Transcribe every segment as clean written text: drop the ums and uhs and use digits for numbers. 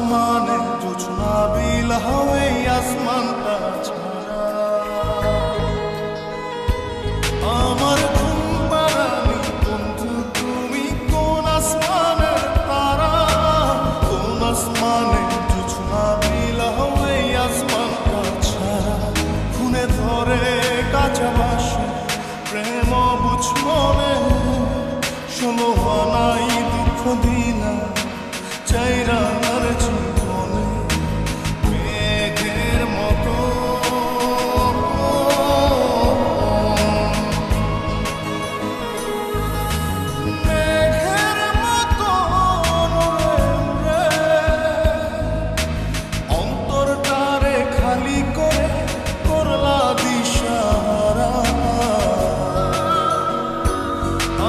আসমানে জোছনা বিলাও এই আসমানটা ছাড়া আমার ঘুম পাড়ানি বন্ধু তুমি কোন আসমানের তারা কোন আসমানে জোছনা বিলাও এই আসমানটা ছাড়া খুনে ধরে কাঁচা বাসে প্রেম বুঝ মনে ষোলো আনাই দুঃখ দিনা চাইরার জীবনে মেঘের মতো মেঘের মতো অন্তরটারে খালি করে করলা দিশাহারা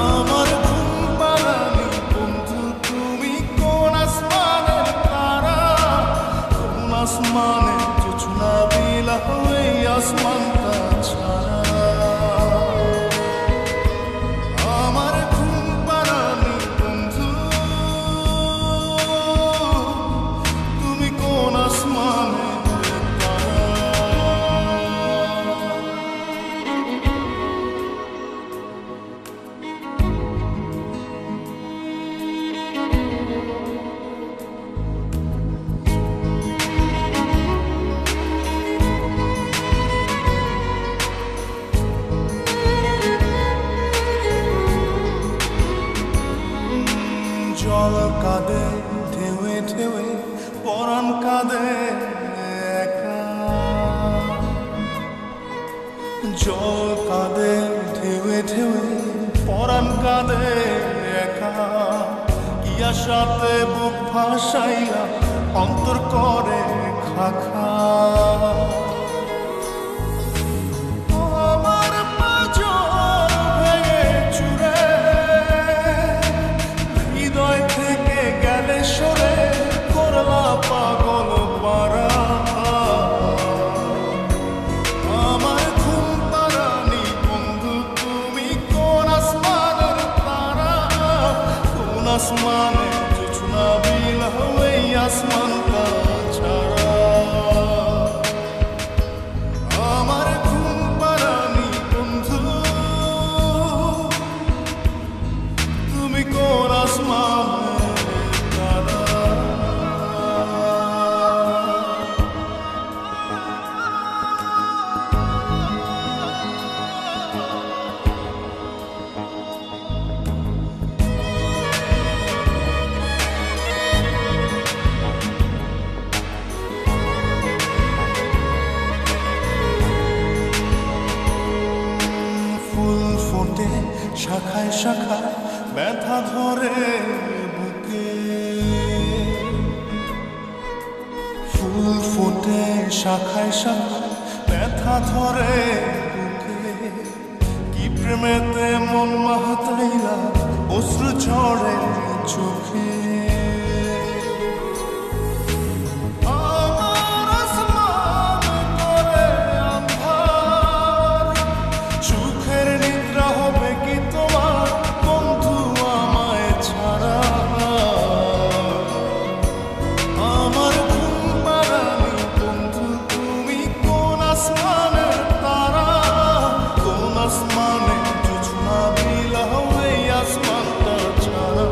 আমার ঘুম পাড়ানি বন্ধু তুমি কোন আসমানের তারা কোন আসমানে জোছনা বিলাও এই আসমানটা ছাড়া আমার ঘুম পাড়ানি বন্ধু তুমি কোন আসমানের তারা জল কাঁদে ঢেউে ঢেউে পরাণ কাঁদে একা জল কাঁদে ঢেউে ঢেউে পরাণ কাঁদে একা কি আশাতে বুক ভাসাইয়া অন্তর করে খাখা আমার পাঁজর ভেঙে চুরে হৃদয় থেকে গেলে সরে করলা পাগল পারা আমার ঘুম পাড়ানি বন্ধু তুমি কোন আসমানের তারা কোন আসমানে জোছনা বিলাও এই আসমানটা ছাড়া আমার ঘুম পাড়ানি বন্ধু তুমি কোন আসমানের তারা ফুল ফোটে শাখায় শাখায় ব্যথা ধরে বুকে ফুল ফোটে শাখায় শাখায় ব্যথা ধরে বুকে কি প্রেমেতে মন মাহাতাইলা অশ্রু ঝরে চোখে আমার আসমান করে আঁধার সুখের নিদ্রা হবে কি তোমার বন্ধু আমায় ছাড়া আমার ঘুম পাড়ানি বন্ধু তুমি কোন আসমানের তারা কোন আসমানে জোছনা বিলাও এই আসমানটা ছাড়া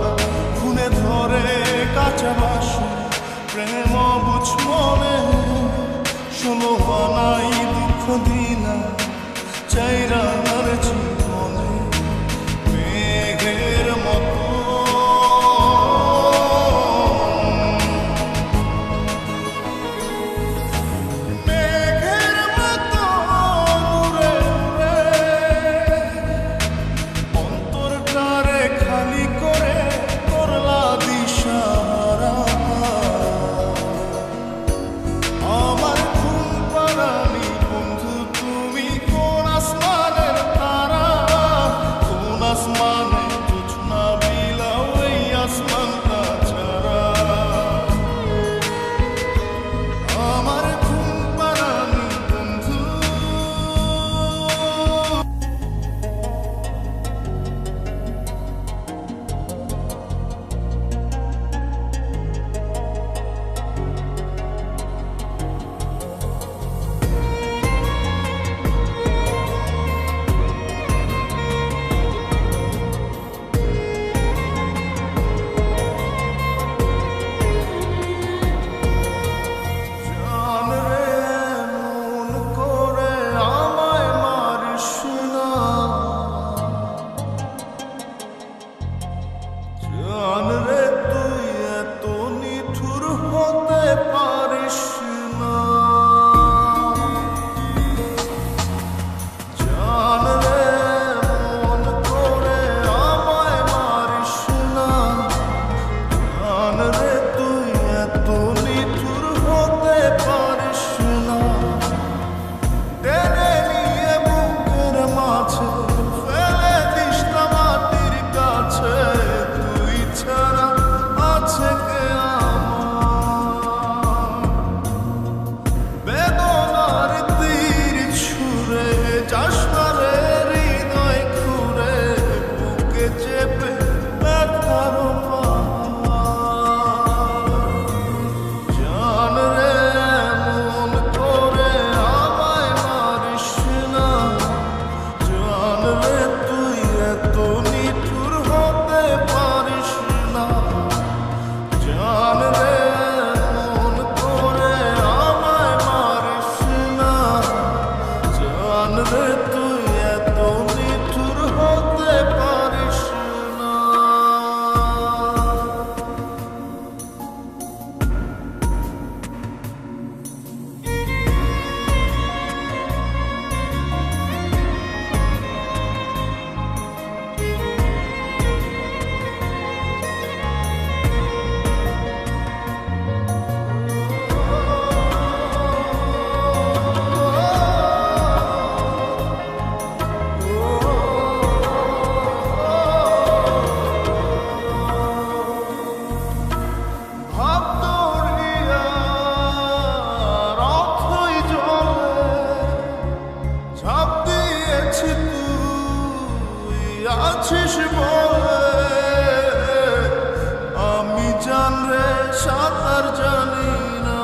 সাঁতার জানি না।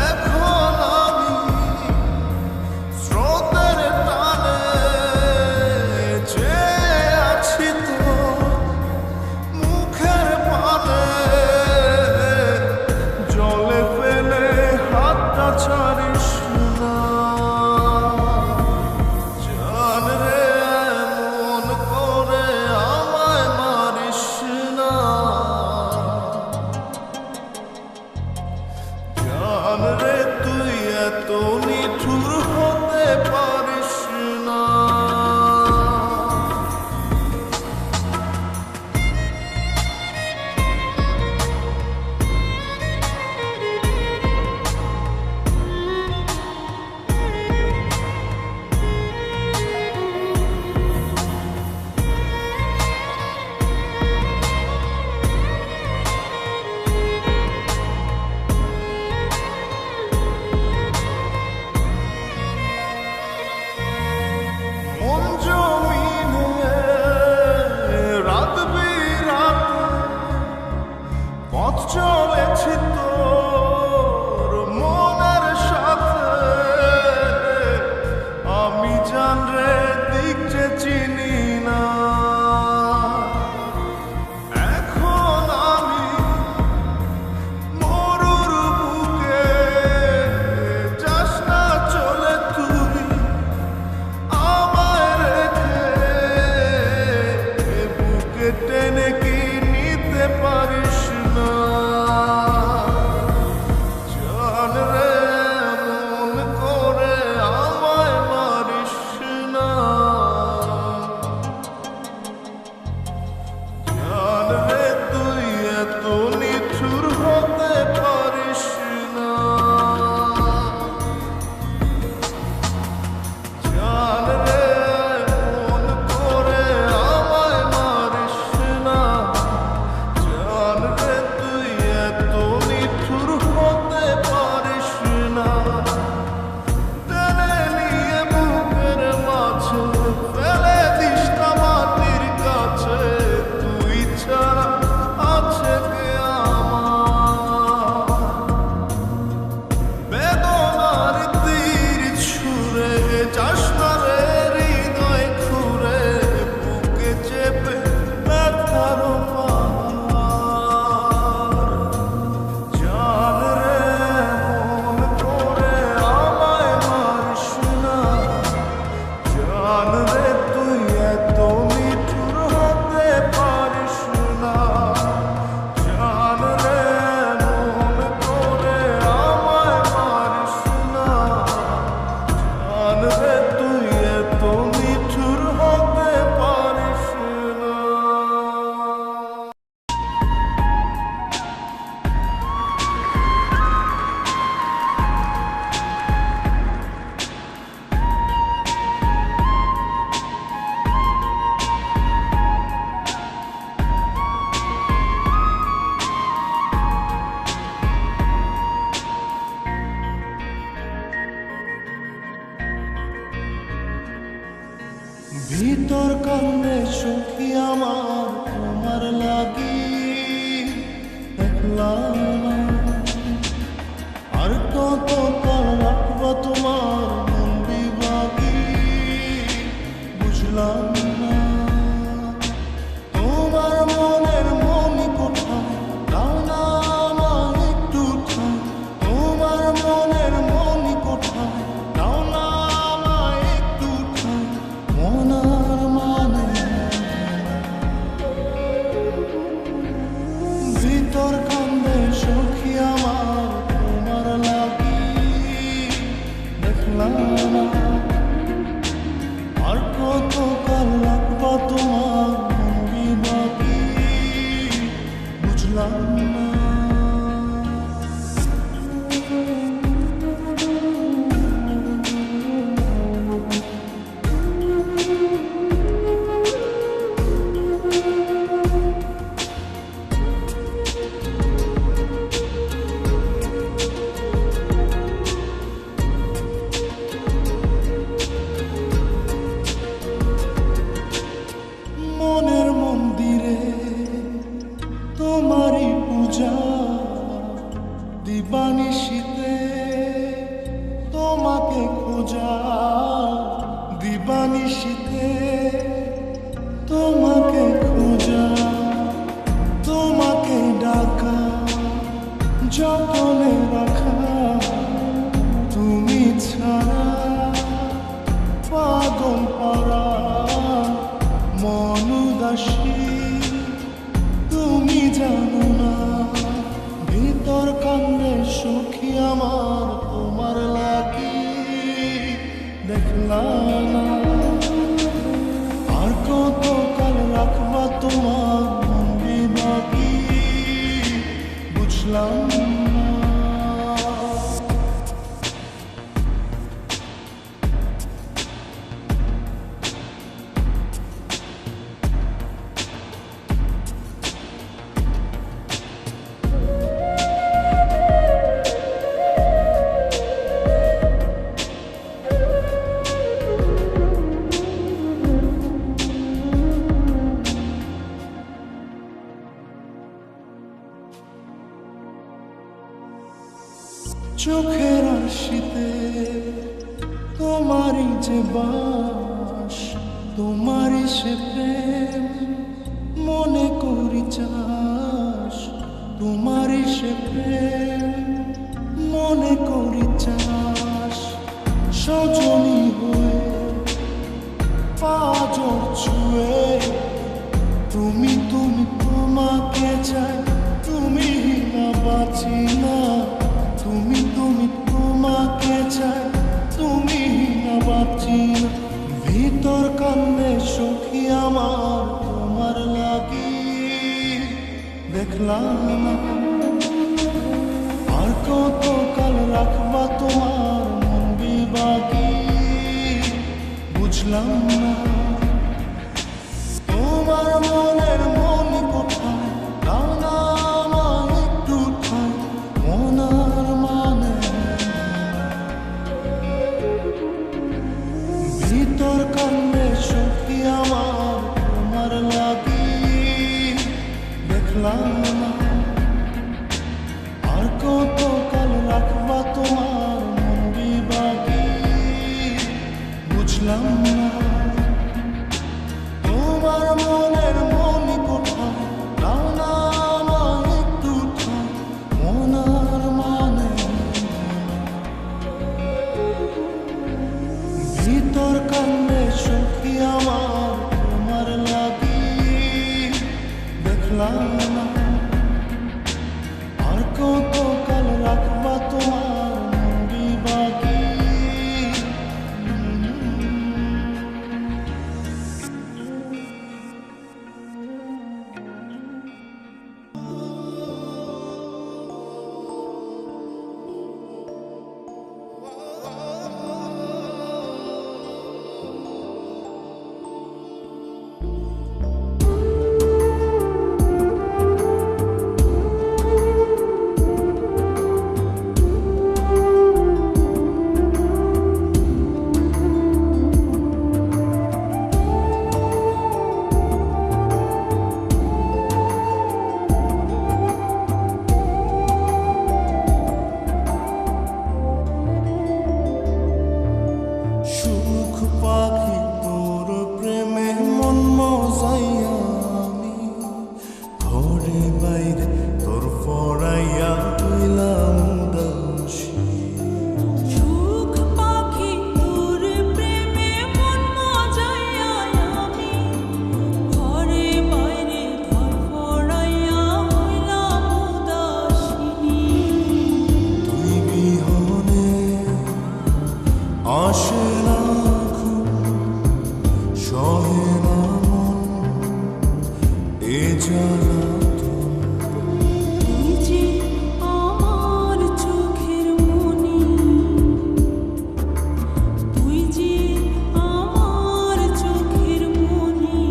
এখন আমি স্রোতের টানে যে আছি তোর মুখের পানে, জলে ফেলে হাতটা ছাড়িস না। জান রে এমন করে আমায় মারিস না। জান রে তুই এত নিঠুর হতে পারিস না। মন জমিনে রাত বিরাতে পথ চলেছি তোর মনের সাথে। আমি জান রে দিক যে চিনি না। এখন আমি মরুর বুকে, যাস না চলে তুই আমায় রেখে। বুকে টেনে কি নিতে পারিস না। জান রে এমন করে আমায় মারিস না। জান রে তুই এত নিঠুর হতে পারিস না। জান রে এমন করে আমায় মারিস জানো না ভিতর কান্দে সখী আমার তোমার লাগি দেখলাম না আর কত কাল রাখবা তোমার মন বিভাগী বুঝলাম না। চোখের আশিতে তোমারই যে বাস তোমারই সে প্রেম মনে করি চাস তোমারই সে প্রেম মনে করি চাস সজনী হয়ে পাজর ছুঁয়ে তুমি তুমি তোমাকে চাই তুমি না বাঁচি না তুমি তুমি তোমাকে চাই তুমি না বাঁচি না ভিতর কান্দে সখী আমার তোমার লাগি দেখলাম না আর কত কাল রাখবা তোমার মন বিভাগী বুঝলাম না তোমার মনের মন কোথায় দাও না আমার একটু ঠাই মনার মানে ভিতর কান্দে সখী আমার তোমার লাগি দেখলাম না আর কত কাল রাখবা তোমার মন বিভাগী বুঝলাম না তোমার মনের মন কোথায় দাও না আমার একটু ঠাই মনার মানে ভিতর কান্দে সখী আমার তোমার লাগি দেখলাম না আর কত কাল রাখবা তোমার মন বিভাগী পাখি তোর প্রেমে মন মজাইয়া আমি ঘরে বাইরে তোর পড়াইয়া হইলাম উদাসী সুখ পাখি তোর প্রেমে মন মজাইয়া আমি ঘরে বাইরে ঘর পড়াইয়া হইলাম উদাসী তুই বিহনে আসে না সহে না মন এ জ্বালাতন তুই যে আমার চোখের মনি তুই যে আমার চোখের মনি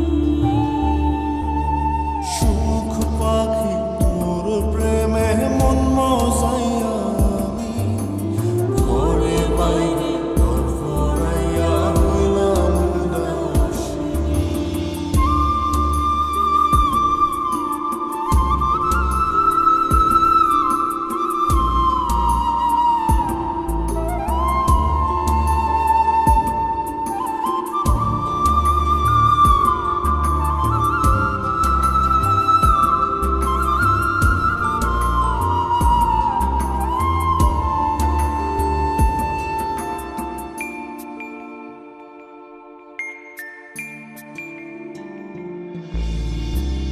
সুখ পাখি তোর প্রেমে মন মজাইয়া আমি ঘরে বাইরে তোর পড়াইয়া হইলাম উদাসী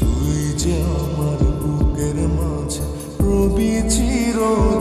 তুই যে আমার বুকে রোদ